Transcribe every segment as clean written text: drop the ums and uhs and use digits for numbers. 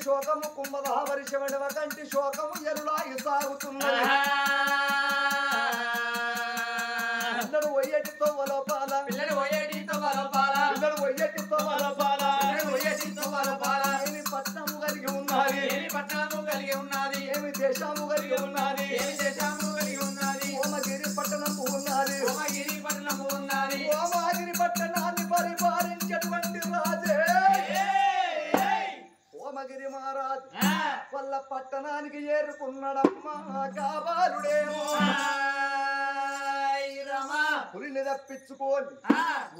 శోకము కుంభధావరిషవడవ కంటి శోకము ఎరులాగి సాగుతున్నది పిల్లడు ఒయ్యటితో వలపాల పిల్లడు ఒయ్యటితో వలపాల ఏమి పట్టణము కలిగి ఉన్నది ఏమి దేశము కలిగి ఉన్నది ఓమగిరి పట్టణము ఉన్నది ఓమగిరి పట్టణాన్ని పరిపాలించేటువంటి రాజే ఓమగిరి మహారాజు వల్ల పట్టణానికి ఏరుకున్నాడమ్మా కాబాలుడేమో పులిని తప్పించుకోని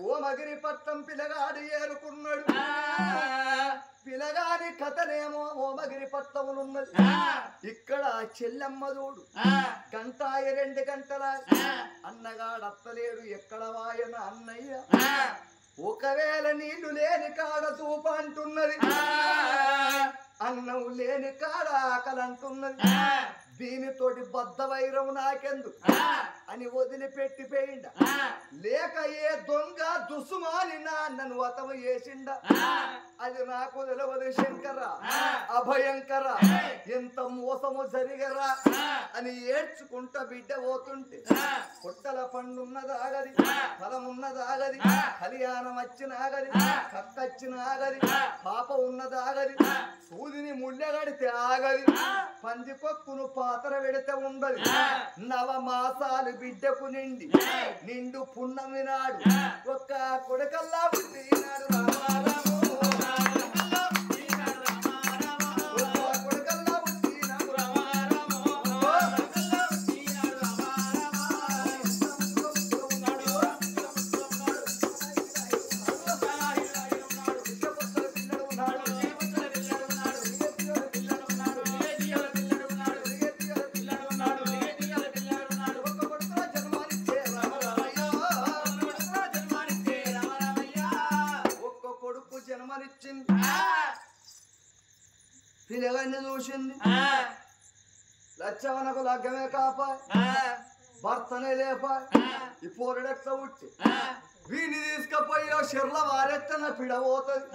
ఓమగిరి పట్టం పిల్లగాడు ఏరుకున్నాడు పిల్లగాడి కథనేమో ఓమగిరి పట్టములున్నది ఇక్కడ చెల్లెమ్మ చూడు గంట 2 గంటల అన్నగాడత్తలేడు ఎక్కడ వాయన అన్నయ్య ఒకవేళ నీళ్లు లేని కాడ తూప అంటున్నది అన్నం లేని కాడ ఆకలంటున్నది దీనితోటి బద్ద వైరం నాకెందుకు అని వదిలిపెట్టి పోయిండ లేక ఏ దొంగ దుసుమాని నన్ను వతము చేసిండ అది నాకు తెలియదు శంకర అభయంకర ఎంత మోసము జరిగరా అని ఏడ్చుకుంటా బిడ్డ పోతుంటే పొట్టల పండున్నదాగది ఫలమున్నదాగది కళ్యాణం వచ్చినాగది కక్కచ్చినాగది పాప ఉన్నదాగది సూదిని ముళ్ళగడితే ఆగది పందికొక్కును పాత్ర పెడితే ఉండదు 9 మాసాలు బిడ్డకు నిండు పున్నమి నాడు ఒక్క కొడుకల్లా పుట్టినాడు పిల్లగాన్ని చూసింది లచ్చవనకు లగ్గమే కాపా భర్తనే లేపా ఈ పోరడెట్ల ఉట్టి వీడిని తీసుకపోయి షెర్ల వారెత్తన పిడబోతుంది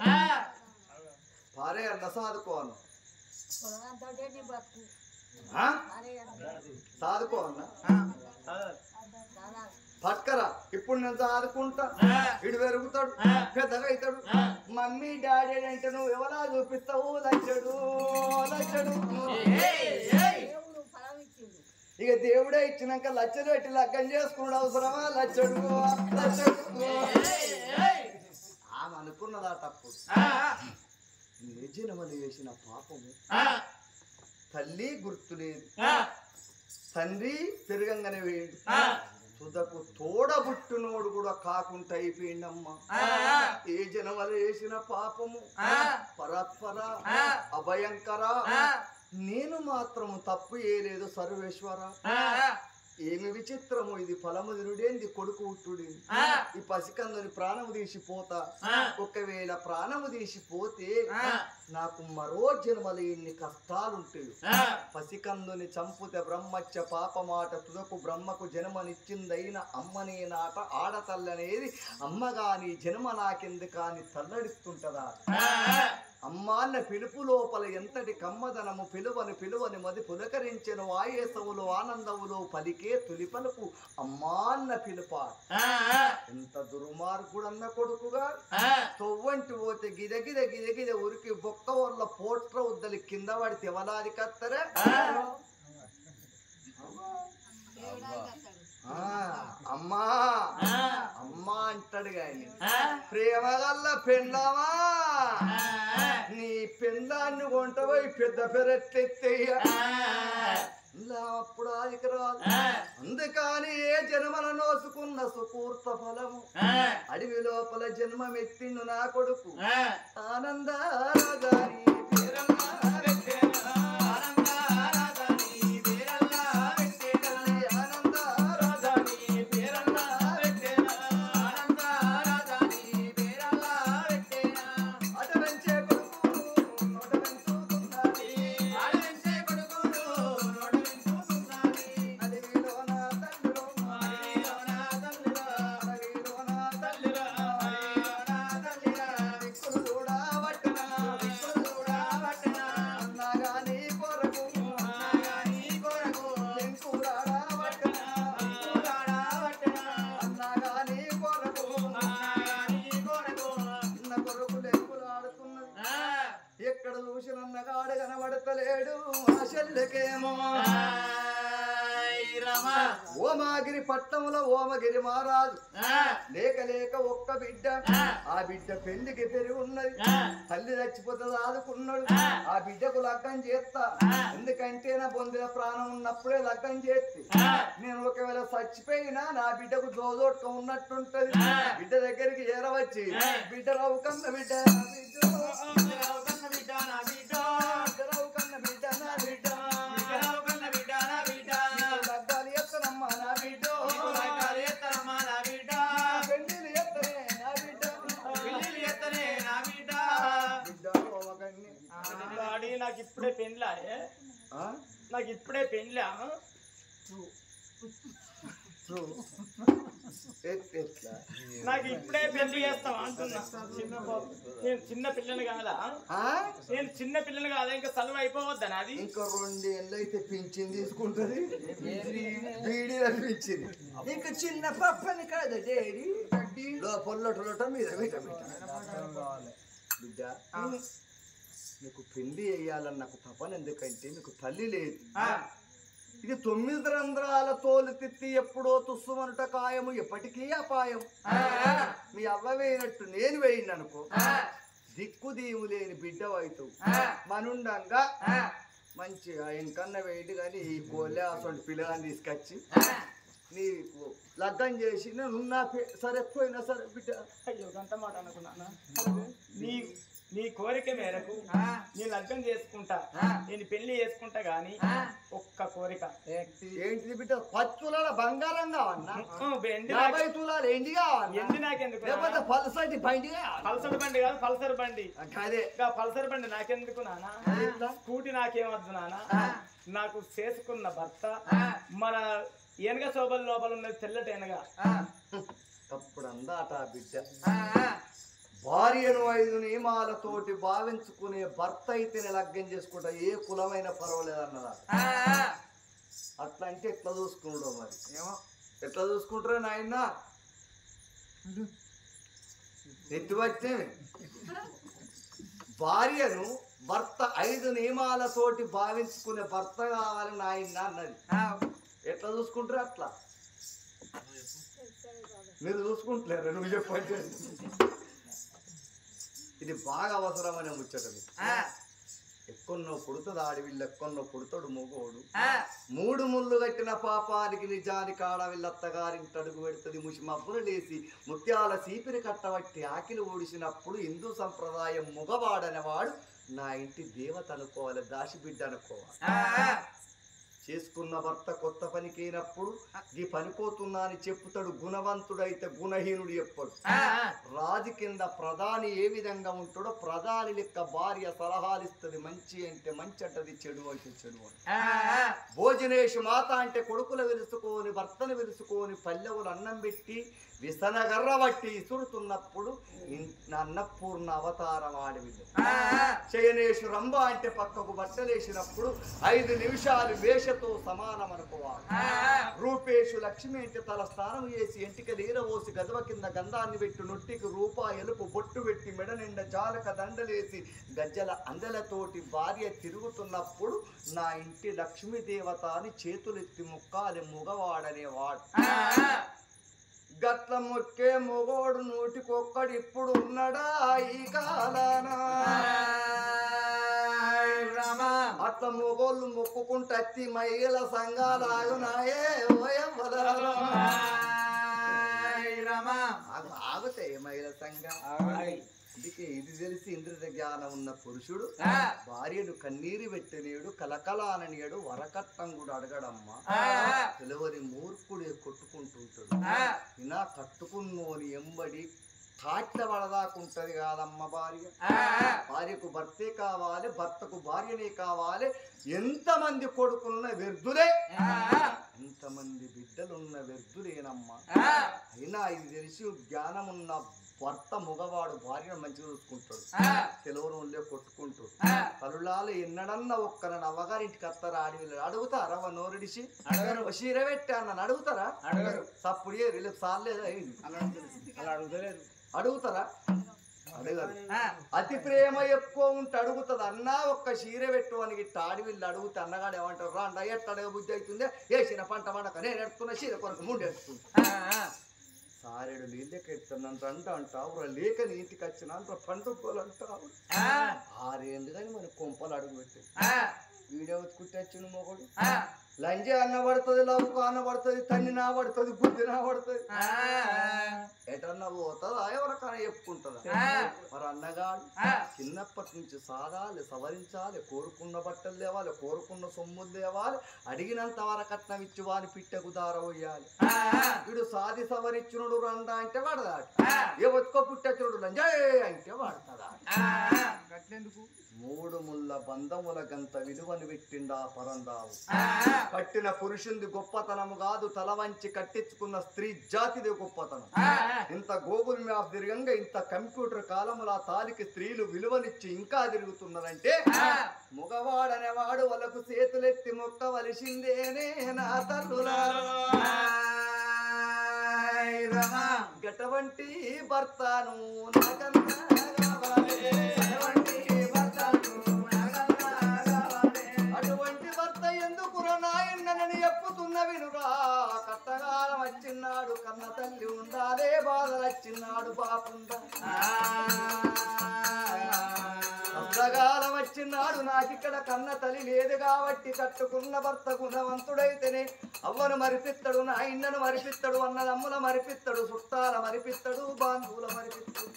పారే అన్న సాదుకోను సాదుకో అన్న పట్కరా ఇప్పుడు నేను చదువుకుంటా ఇడు పెరుగుతాడు పెద్దగా అవుతాడు మమ్మీ డాడీ అంటే నువ్వు ఎవరా చూపిస్తావు లచ్చడు ఇక దేవుడే ఇచ్చినాక లచ్చలు పెట్టి లగ్గం చేసుకున్నాడు అవసరమా లచ్చడు ఆమె అనుకున్నదా తప్పు నిజనమని చేసిన పాపము తల్లి గుర్తులేదు తండ్రి పెరగంగానే వేయండి తుదకు తోడబుట్టునోడు కూడా కాకుండా అయిపోయిందమ్మా ఏ జనమలు చేసిన పాపము పరత్పర అభయంకర నేను మాత్రము తప్పు ఏలేదు సర్వేశ్వర ఏమి విచిత్రము ఇది ఫలము తినుడేంది కొడుకు ఉట్టుడేంది ఈ పసికందుని ప్రాణము తీసిపోతా ఒకవేళ ప్రాణము తీసిపోతే నాకు మరో జన్మలు ఇన్ని కష్టాలుంటాయి పసికందుని చంపుతే బ్రహ్మచ్చ పాపమాట తుదకు బ్రహ్మకు జన్మనిచ్చిందైన అమ్మనే నాట ఆడతల్లనేది అమ్మగాని జన్మ నాకెందుకు కాని తల్లడిస్తుంటదా అమ్మా అన్న పిలుపు లోపల ఎంతటి కమ్మదనము పిలువని మది పులకరించెను ఆయేసవులు ఆనందములు పలికే తొలి పలుకు అమ్మా అన్న పిలుప ఎంత దుర్మార్గుడన్న కొడుకుగా తొవ్వంటి పోతే గిదగిద ఉరికి బొక్క వల్ల పోట్ర ఉద్దలి కింద పడితే ఎవలాది కత్తరే అమ్మా అమ్మా అంటాడు గాని ప్రేమ గల్ల పెళ్ళామా నీ పెళ్ళాన్ని కొంటపోయి పెద్ద పెరట్లెత్తయ్య అప్పుడు ఆదికి రాదు అందుకని ఏ జన్మల నోసుకున్న సుకూర్త ఫలము అడవి లోపల జన్మమెత్తిండు నా కొడుకు ఆనందారాగాని పిల్లగాడు కనబడతలేడు ఆ చెల్లెకేమో ఓమాగిరి పట్టణంలో ఓమగిరి మహారాజు లేక లేక ఒక్క బిడ్డ ఆ బిడ్డ పెళ్లికి పెరిగి ఉన్నది తల్లి చచ్చిపోతే ఆదుకున్నాడు ఆ బిడ్డకు లగ్గం చేస్తా ఎందుకంటే నా పొందిన ప్రాణం ఉన్నప్పుడే లగ్గం చేస్తే నేను ఒకవేళ చచ్చిపోయినా నా బిడ్డకు జోజోట్క ఉన్నట్టుంటది బిడ్డ దగ్గరికి చేరవచ్చి బిడ్డ రావు కన్న బిడ్డ నాకు ఇప్పుడే పెళ్ళా నాకు ఇప్పుడే పెళ్ళా నాకు ఇప్పుడే పెళ్లి చేస్తాం అంటున్నా నేను చిన్న పిల్లని కాదా నేను చిన్న పిల్లని కాదా ఇంకా చదువు అయిపోవద్దా నాది ఇంకా 2 ఏళ్ళు అయితే పింఛన్ తీసుకుంటది బీడీ అనిపించింది ఇంకా చిన్న పప్పని కాదు డేడీ పొల్లటొలట మీద బిడ్డ నీకు పెళ్లి వేయాలని నాకు తపన ఎందుకంటే నీకు తల్లి లేదు ఇది 9 రంధ్రాల తోలు తిత్తి ఎప్పుడో తుస్సుమనుట ఖాయము ఎప్పటికీ అపాయం మీ అవ్వ వేయినట్టు నేను వేయింది అనుకో దిక్కు దీవు లేని బిడ్డ వైతు మనుండంగా మంచిగా ఇంకన్నా వేయండి కానీ ఈ కోళ్ళే అటువంటి పిల్లగాని తీసుకొచ్చి నీకు లగ్గం చేసి నున్నా సరే పోయినా సరే బిడ్డ అయ్యో అంత మాట అనుకున్నాను నీ కోరిక మేరకు నేను లగ్గం చేసుకుంటా నేను పెళ్లి చేసుకుంటా గాని ఒక్క కోరిక ఏంటిది బిడ్డ 10 తులాల బంగారం కావన్నా 50 తులాలు ఎండి కావాలి ఎండి నాకెందుకు లేకపోతే పల్సటి బండి పల్సర్ బండి కాదు పల్సర్ బండి అదే పల్సర్ బండి నాకెందుకు నానా స్కూటీ నాకేమద్దు నానా నాకు చేసుకున్న భర్త మన ఏనగ శోభల లోపల ఉన్నది తెల్లటి ఏనగా అప్పుడు అందాట బిడ్డ భార్యను 5 నియమాలతోటి భావించుకునే భర్త అయితేనే లగ్గం చేసుకుంటా ఏ కులమైన పర్వాలేదు అన్నదా అట్లా అంటే ఎట్లా చూసుకుంటావు మరి ఏమో ఎట్లా చూసుకుంటారా నాయన ఎత్తుబట్టే భార్యను భర్త 5 నియమాలతోటి భావించుకునే భర్త కావాలని నాయన అన్నది ఎట్లా చూసుకుంటారు అట్లా మీరు చూసుకుంటలేరు నువ్వు చెప్పండి ఇది బాగా అవసరమనే ముచ్చటది ఎక్కన్నో పుడుతుంది ఆడవిల్లు ఎక్కన్నో పుడతాడు మొగోడు 3 ముళ్ళు కట్టిన పాపానికి నిజానికి ఆడవిల్లత్తగారింటి అడుగు పెడుతుంది ముసి మబ్బులు లేసి ముత్యాల సీపిరి కట్టబట్టి ఆకిలి ఓడిసినప్పుడు హిందూ సంప్రదాయం మగవాడనేవాడు నా ఇంటి దేవత అనుకోవాలి దాసిబిడ్డ అనుకోవాలి చేసుకున్న భర్త కొత్త పనికైనప్పుడు ఈ పనిపోతున్నా అని చెప్పుతాడు గుణవంతుడైతే గుణహీనుడు చెప్పడు రాజు కింద ప్రధాని ఏ విధంగా ఉంటాడో ప్రధాని లెక్క భార్య సలహాలు ఇస్తుంది మంచి అంటే మంచి అంటది చెడు అంటే చెడు అంటే భోజనేషు మాత అంటే కొడుకులు వెలుసుకొని భర్తను వెలుసుకొని పల్లెవులు అన్నం పెట్టి విసనగర్ర బట్టి ఇసురుతున్నప్పుడు అన్నపూర్ణ అవతారం ఆడవిల్లు శయనేషు రంభ అంటే పక్కకు బట్టలేసినప్పుడు 5 నిమిషాలు వేషతో సమానం అనుకోవాలి రూపేషు లక్ష్మి అంటే తల స్నానం చేసి ఎంటిక నీరవోసి గదవ కింద గంధాన్ని పెట్టి నొట్టికి రూపాయలుపు బొట్టు పెట్టి మెడ నిండా జాలక దండలేసి గజ్జల అందెలతోటి భార్య తిరుగుతున్నప్పుడు నా ఇంటి లక్ష్మీ దేవత అని చేతులెత్తి ముక్కాలి మగవాడనేవాడు గట్ల మొక్కే మొగోడు 100కి ఇప్పుడు ఉన్నాడా ఈ కాలాన అట్లా మొగోళ్ళు మొక్కుకుంటే అత్తి మహిళ సంఘాలు ఆగునాయే ఆగుతాయి మహిళ సంఘం అందుకే ఇది తెలిసి ఇంద్రియ జ్ఞానం ఉన్న పురుషుడు భార్యను కన్నీరు పెట్టలేడు కలకలాననియడు వరకట్నం కూడా అడగడమ్మా పిలవని మూర్ఖుడే కొట్టుకుంటుంటాడు ఇలా కట్టుకున్నోని ఎంబడి కాట్ల పడదాకుంటది కాదమ్మ భార్య భార్యకు భర్తే కావాలి భర్తకు భార్యనే కావాలి ఎంతమంది కొడుకున్న వ్యర్థులే ఎంతమంది బిడ్డలున్న వ్యర్థులేనమ్మా అయినా ఇది తెలిసి జ్ఞానమున్న భర్త మగవాడు భార్యను మంచిగా చూసుకుంటాడు తెలవరంలో కొట్టుకుంటాడు తలులాలు ఎన్నడన్నా ఒక్కనని అవ్వగారింటికి వస్తారా ఆడవిల్లు అడుగుతారా నోరుడిసి చీర పెట్టి అన్న అడుగుతారా అడగరు తప్పుడు రేపు సార్లేదు అయింది అలా అడుగుతలేదు అడుగుతారా అడగరు అతి ప్రేమ ఎక్కువ ఉంటే అడుగుతుంది అన్నా ఒక్క చీర పెట్టు అని గిట్ట ఆడవిల్లు అడుగుతే అన్నగాడు ఏమంటారు రా అంట ఎట్ట అడగ బుద్ధి అవుతుంది వేసిన పంట పండక నేను ఎడుతున్నా చీర కొరకు ముందు ఎడుతున్నా సారెడు నీళ్ళకి ఎడుతున్నాను అంటావు లేక నీటికి వచ్చిన పండుగలు అంటావు 6 ఏళ్ళు కానీ మన కొంపలు అడుగు పెట్టి వీడియో కుట్టొచ్చిన మొగడు లంజే అన్న పడుతుంది లవ్వుకు అన్న పడుతుంది తన్ని నా పడుతుంది బుద్ధి నా పడుతుంది ఎటన్నా పోతుందా ఎవరికైనా చెప్పుకుంటుందా మరి అన్నగాడు చిన్నప్పటి నుంచి సాధాలి సవరించాలి కోరుకున్న బట్టలు లేవాలి కోరుకున్న సొమ్ములు లేవాలి అడిగినంత వరకట్నం ఇచ్చి వాని పిట్టకు దారవయ్యాలి వీడు సాది సవరించునుడు రండా అంటే వాడదాడు ఏ ఒత్తుకో పుట్టచ్చునుడు లంజే అంటే వాడతాడా గట్లెందుకు 3 ముళ్ళ బంధముల గంత విలువను పెట్టిండా పరందావు కట్టిన పురుషుంది గొప్పతనము కాదు తల వంచి కట్టించుకున్న స్త్రీ జాతిది గొప్పతనం ఇంత గూగుల్ మ్యాప్ తిరగంగా ఇంత కంప్యూటర్ కాలముల తాలికి స్త్రీలు విలువనిచ్చి ఇంకా తిరుగుతున్నారంటే మగవాడనేవాడు వాళ్ళకు చేతులెత్తి మొక్కవలసిందేనే నా తల్లులారా గటువంటి భర్తను నాకన్నా వినురా కట్టగాలం వచ్చిన్నాడు కన్న తల్లి ఉండాలే బాధలు వచ్చిన్నాడు బాపుందా కష్టకాలం వచ్చిన్నాడు నాకిక్కడ కన్న తల్లి లేదు కాబట్టి కట్టుకున్న భర్త గుణవంతుడైతేనే అవ్వను మరిపిత్తడు నా ఇన్నను మరిపిత్తడు అన్నదమ్ముల మరిపిత్తడు చుట్టాల మరిపిత్తడు బాంధువుల మరిపిత్తడు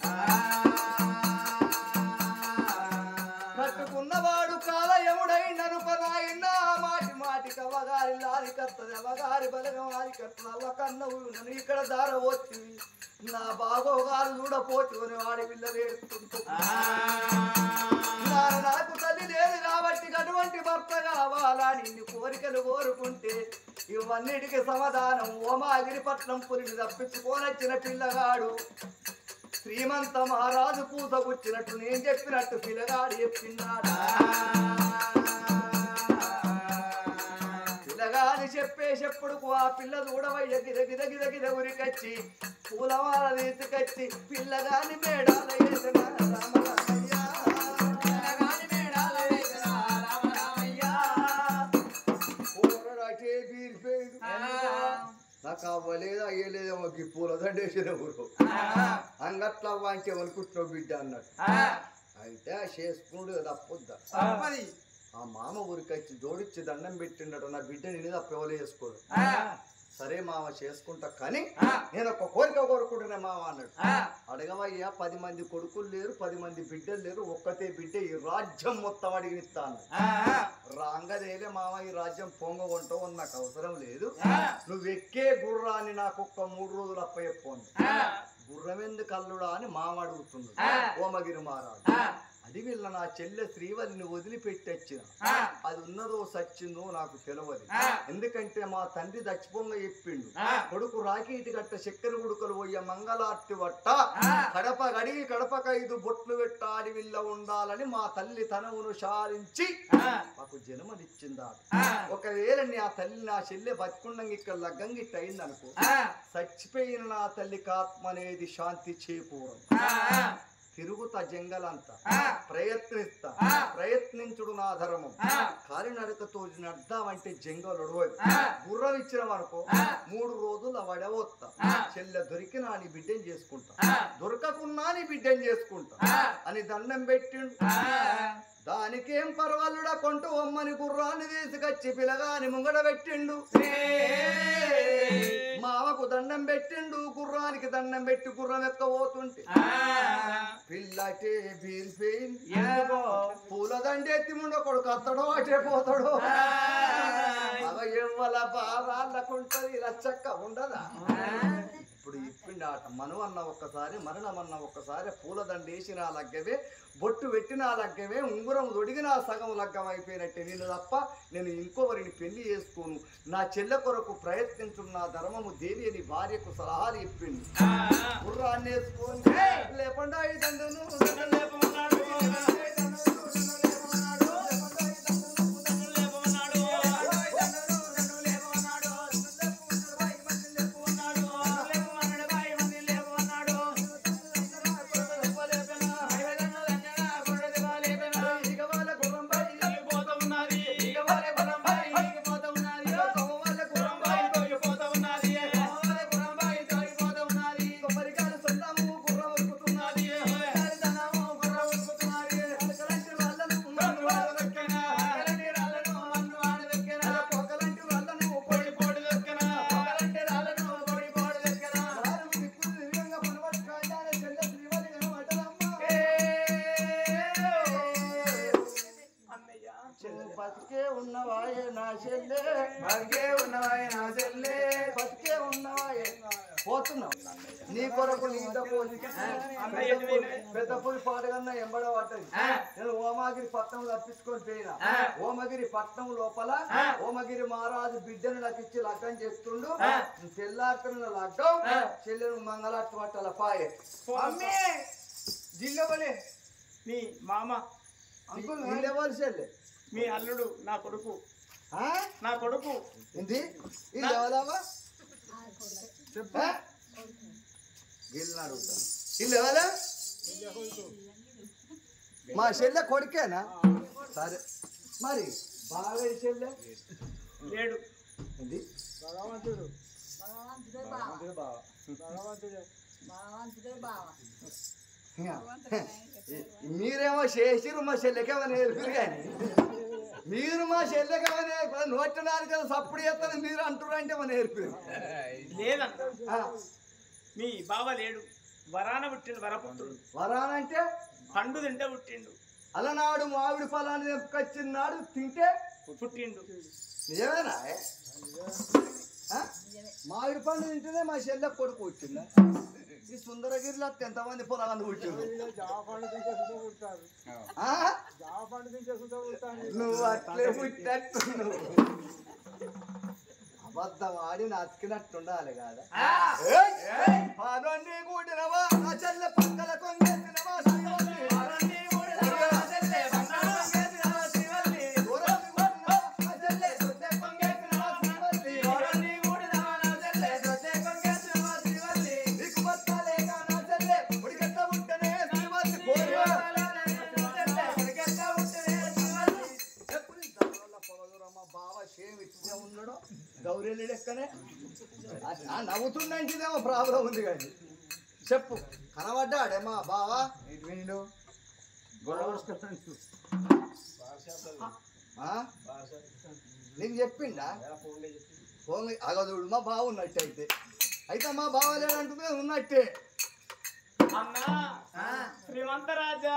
కట్టుకున్నవాడు కాలయముడైనను పనాయన్న మాటి మాటికి అవగారి లారి కత్తది అవగారి బలగం ఆరి కత్తది అవ్వ కన్నవు నన్ను ఇక్కడ దారవచ్చి నా బాగోగారు చూడపోచుకొని వాడి పిల్లలేడుతుంటూ నాకు తల్లి లేదు కాబట్టి అటువంటి భర్త కావాలా నిన్ను కోరికలు కోరుకుంటే ఇవన్నిటికి సమాధానం ఓమాగిరిపట్నం పురిని తప్పించుకోనొచ్చిన పిల్లగాడు శ్రీమంత మహారాజు పూత కూర్చున్నట్టు నేను చెప్పినట్టు పిల్లగాడు చెప్పినాడా పిల్లగాని చెప్పేటప్పుడు ఆ పిల్ల చూడవయ్య గిద గిద గిద గిద ఉరికొచ్చి పూలమాల తీసుకొచ్చి పిల్లగాని మేడాల వేసిన రామరామయ్య నాకు అవ్వలేదు అయ్యలేదేమో ఈ పూల దండేసిన ఊరు అంగట్ల వాంకే అనుకుంటున్నావు బిడ్డ అన్నట్టు అయితే చేసుకున్నాడు తప్పొద్దా ఆ మామ ఊరికొచ్చి జోడిచ్చి దండం పెట్టిండట నా బిడ్డ నేను తప్పవలే చేసుకోడు సరే మామ చేసుకుంటా కానీ నేను ఒక కోరిక కోరుకుంటున్నా మామ అన్నాడు అడగవయ్యా 10 మంది కొడుకులు లేరు 10 మంది బిడ్డలు లేరు ఒక్కతే బిడ్డ ఈ రాజ్యం మొత్తం అడిగినిస్తాను రాంగదేలే మామ ఈ రాజ్యం పొంగగొంటావు నాకు అవసరం లేదు నువ్వు ఎక్కే గుర్రాన్ని నాకు ఒక్క 3 రోజులు అప్పచెప్పోండి గుర్రం ఎందుకు అల్లుడా అని మామ అడుగుతుంది ఓమగిరి మహారాజు అడివిల్ల నా చెల్లె శ్రీవల్లిని వదిలిపెట్టి వచ్చిన అది ఉన్నదో సచ్చిందో నాకు తెలియదు ఎందుకంటే మా తండ్రి దచ్చిపోంగ చెప్పిండు కొడుకు రాకీటి గట్ట చక్కెర గుడుకలు పోయ్య మంగళార్తి వట్ట కడప గడిగి కడపక 5 బొట్లు పెట్ట అడివిల్ల ఉండాలని మా తల్లి తనవును శారించి మాకు జన్మనిచ్చిందా ఒకవేళ ఆ తల్లి నా చెల్లె బతికుండంగా ఇక్కడ లగ్గంగా ఇట్ట అయిందనుకో చచ్చిపోయిన నా తల్లికి ఆత్మ అనేది శాంతి చేకూరం తిరుగుతా జంగలంతా ప్రయత్నిస్తా ప్రయత్నించుడు నా ధర్మం కాలినడకతో నడ్దామంటే జంగలు గుర్రం ఇచ్చిన వరకు 3 రోజులు వడవొత్తా చెల్లె దొరికినా నీ బిడ్డని చేసుకుంటా దొరకకున్నా నీ బిడ్డని చేసుకుంటా అని దండం పెట్టిండు దానికేం పర్వాలుడా కొంటూ అమ్మని గుర్రాన్ని తీసుకొచ్చి పిల్లగాని ముంగడ పెట్టిండు మామకు దండం పెట్టిండు గుర్రానికి దండం పెట్టి గుర్రం ఎక్కబోతుంటే పిల్లటే బీరిపోయింది పూల దండ ఎత్తి ముండో కొడుకు అత్తడో అటే పోతాడో అవ ఎవ్వల బారాళ్ళకుంటది ఇలా చక్క ఉండదా ఇప్పుడు ఇప్పిండి ఆట మనవన్న ఒక్కసారి మరణమన్న ఒక్కసారి పూల దండ వేసిన లగ్గవే బొట్టు పెట్టిన లగ్గవే ఉంగురం దొడిగిన సగం లగ్గం అయిపోయినట్టే నేను తప్ప నేను ఇంకొకరిని పెళ్లి చేసుకోను నా చెల్లె కొరకు ప్రయత్నించున్న నా ధర్మము దేవి అని భార్యకు సలహాలు ఇప్పింది గుర్రాన్ని వేసుకొని లేకుండా ఈ దండను బతికే ఉన్నవాయే నా చెల్లె బతికే ఉన్నవాయే నా చెల్లె బతికే ఉన్నవాయే పోతున్నావు నీ కొరకు నీతో పోలి పెద్ద పులి పాటగన్నా ఎంబడ పడ్డది నేను ఓమగిరి పట్నం తప్పించుకొని పోయినా ఓమగిరి పట్నం లోపల ఓమగిరి మహారాజు బిడ్డను నాకు ఇచ్చి లగ్గం చేస్తుండు తెల్లారుతున్న లగ్గం చెల్లెను మంగళార్తి పట్టాల పాయే జిల్లవలే మీ మామ ఎవరు చెల్లె మీ అల్లుడు నా కొడుకు నా కొడుకు ఏంటి ఇది ఎవరావా గిల్లు అడుగుతాను ఇల్లు ఎవరా మా చెల్లె కొడుకేనా సరే మరి బాగా చెల్లె లేడు ఏంటి భగవంతుడు మీరేమో చేసిరు మా చెల్లెకేమో నేర్పిరు కానీ మీరు మా చెల్లెకేమో నోటి నాలుగు సప్పుడు చేస్తాను మీరు అంటున్నారు అంటే మన నేర్పిరు లేదంట మీ బావ లేడు వరాన పుట్టిండు వరపుత్రుడు వరానంటే పండు తింటే పుట్టిండు అలనాడు మామిడి ఫలాన్ని తెంపుకొచ్చిన నాడు తింటే పుట్టిండు నిజమేనా మామిడి పండు తింటేనే మా చెల్లె కొడుకు వచ్చిందా ఈ సుందరగిరిలో ఎంతమంది పొలాన్ని పుట్టిండు నువ్వు అట్లే పుట్టట్టు అబద్ధం ఆడి నచ్చినట్టుండాలి కాదా పదొన్ని కూడినవా నా చెల్లె పక్కల కొంగేసినవా గౌరీలు లెక్కనే నవ్వుతుందంటేదేమో ప్రాబ్లం ఉంది కానీ చెప్పు కనబడ్డాడే మా బావా విండు నీకు చెప్పిండా ఫోన్ అగదుడు మా బావ ఉన్నట్టు అయితే మా బావ లేదంటుంది ఉన్నట్టే అన్నా శ్రీమంత రాజా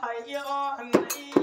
అయ్యో అన్నయ్య